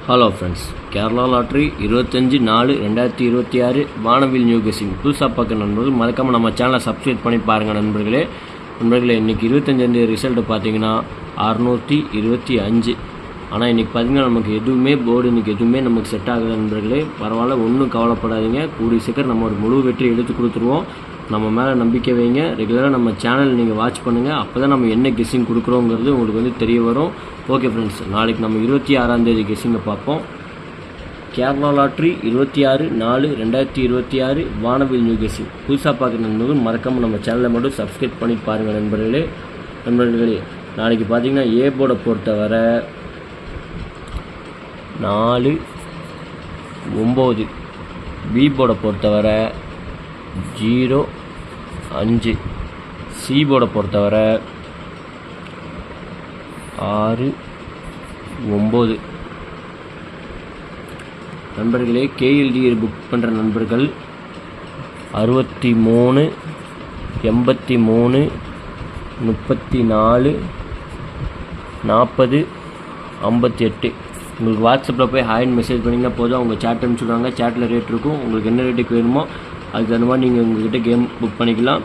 Hello friends, Kerala lottery 25/4/2026 வானவில் new guessing புதுசாக பார்க்குற நண்பர்கள் மறக்காமல் நம்ம சேனலை சப்ஸ்கிரைப் பண்ணி பாருங்கள் நண்பர்களே. இன்றைக்கி 25 ரிசல்ட்டு பார்த்தீங்கன்னா 625. ஆனால் இன்றைக்கி பார்த்தீங்கன்னா நமக்கு எதுவுமே போர்டு இன்றைக்கி எதுவுமே நமக்கு செட் ஆகுது நண்பர்களே. பரவாயில்ல, ஒன்றும் கவலைப்படாதீங்க. கூடிய சீக்கிரம் நம்ம ஒரு முழு வெற்றி எடுத்து கொடுத்துருவோம். நம்ம மேலே நம்பிக்கை வைங்க. ரெகுலராக நம்ம சேனல் நீங்கள் வாட்ச் பண்ணுங்கள். அப்போ தான் நம்ம என்ன கெஸ்ஸிங் கொடுக்குறோங்கிறது உங்களுக்கு தெரிய வரும். ஓகே ஃப்ரெண்ட்ஸ், நாளைக்கு நம்ம 26ஆம் கெஸ்ஸிங்கை பார்ப்போம். கேரளா லாட்ரி 26/4/2026 வானவில் நியூ கெஸ்ஸிங் புதுசாக பார்க்குற நண்பர்கள் மறக்காமல் நம்ம சேனலை மட்டும் சப்ஸ்கிரைப் பண்ணி பாருங்கள் நண்பர்களே. நாளைக்கு பார்த்தீங்கன்னா ஏ போர்டை பொறுத்தவரை 4, 9, பி போர்டை பொறுத்தவரை 0, 5, சி போர்டை பொறுத்தவரை 6, 9. நண்பர்களே, கேஎல்டிஏ புக் பண்ணுற நண்பர்கள் 63, 83, 34, 40, 58. உங்களுக்கு வாட்ஸ்அப்பில் போய் ஹாய்னு மெசேஜ் பண்ணிங்கன்னா போதும். அவங்க சேட் அனுப்பிச்சுடுவாங்க. சேட்டில் ரேட் இருக்கும். உங்களுக்கு என்ன ரேட்டுக்கு வேணுமோ அதுக்கு தகுந்த மாதிரி நீங்கள் உங்கள்கிட்ட கேம் புக் பண்ணிக்கலாம்.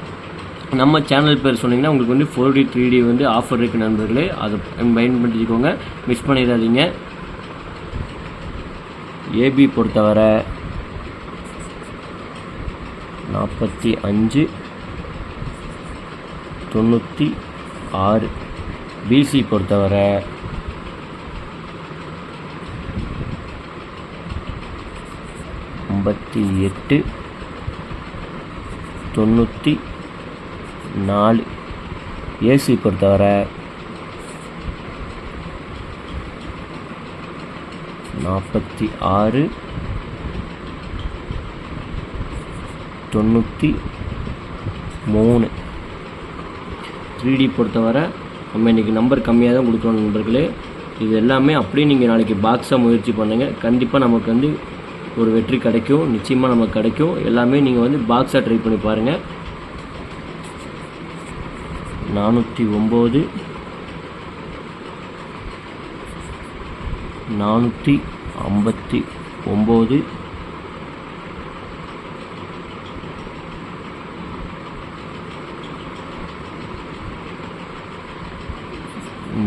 நம்ம சேனல் பேர் சொன்னீங்கன்னா உங்களுக்கு 4D 3D ஆஃபர் இருக்குது நண்பர்களே. அதை பயன்படுத்திக்கோங்க, மிஸ் பண்ணிடாதீங்க. ஏபி பொறுத்தவரை 45, 96. பிசி பொறுத்தவரை 58, 94. ஏசி பொறுத்தவரை 46, 93. 3D பொறுத்தவரை நம்ம இன்றைக்கி நம்பர் கம்மியாக தான் கொடுக்குறோம் நண்பர்களே. இது எல்லாமே அப்படியே நீங்கள் நாளைக்கு பாக்ஸாக முயற்சி பண்ணுங்கள். கண்டிப்பாக நமக்கு ஒரு வெற்றி கிடைக்கும். நிச்சயமாக நமக்கு கிடைக்கும். எல்லாமே நீங்கள் பாக்ஸாக ட்ரை பண்ணி பாருங்கள். 409, 459, 406,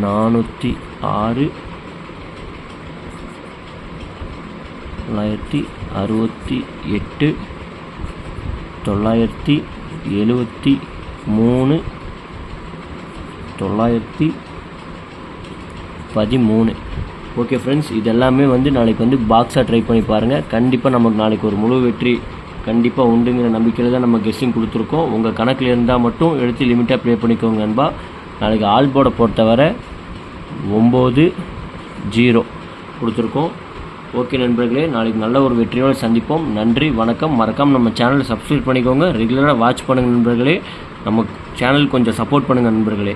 968, 973, 913. ஓகே ஃப்ரெண்ட்ஸ், இது எல்லாமே நாளைக்கு பாக்ஸாக ட்ரை பண்ணி பாருங்கள். கண்டிப்பாக நமக்கு நாளைக்கு ஒரு முழு வெற்றி கண்டிப்பாக உண்டுங்கிற நம்பிக்கையில் தான் நம்ம கெஸ்ஸிங் கொடுத்துருக்கோம். உங்கள் கணக்கில் இருந்தால் மட்டும் எடுத்து லிமிட்டாக ப்ளே பண்ணிக்கோங்க நண்பா. நாளைக்கு ஆல் போர்டை பொறுத்தவரை 9, 0 கொடுத்துருக்கோம். ஓகே நண்பர்களே, நாளைக்கு நல்ல ஒரு வெற்றியோடு சந்திப்போம். நன்றி, வணக்கம். மறக்காமல் நம்ம சேனலை சப்ஸ்கிரைப் பண்ணிக்கோங்க. ரெகுலராக வாட்ச் பண்ணுங்கள் நண்பர்களே. நம்ம சேனல் கொஞ்சம் சப்போர்ட் பண்ணுங்கள் நண்பர்களே.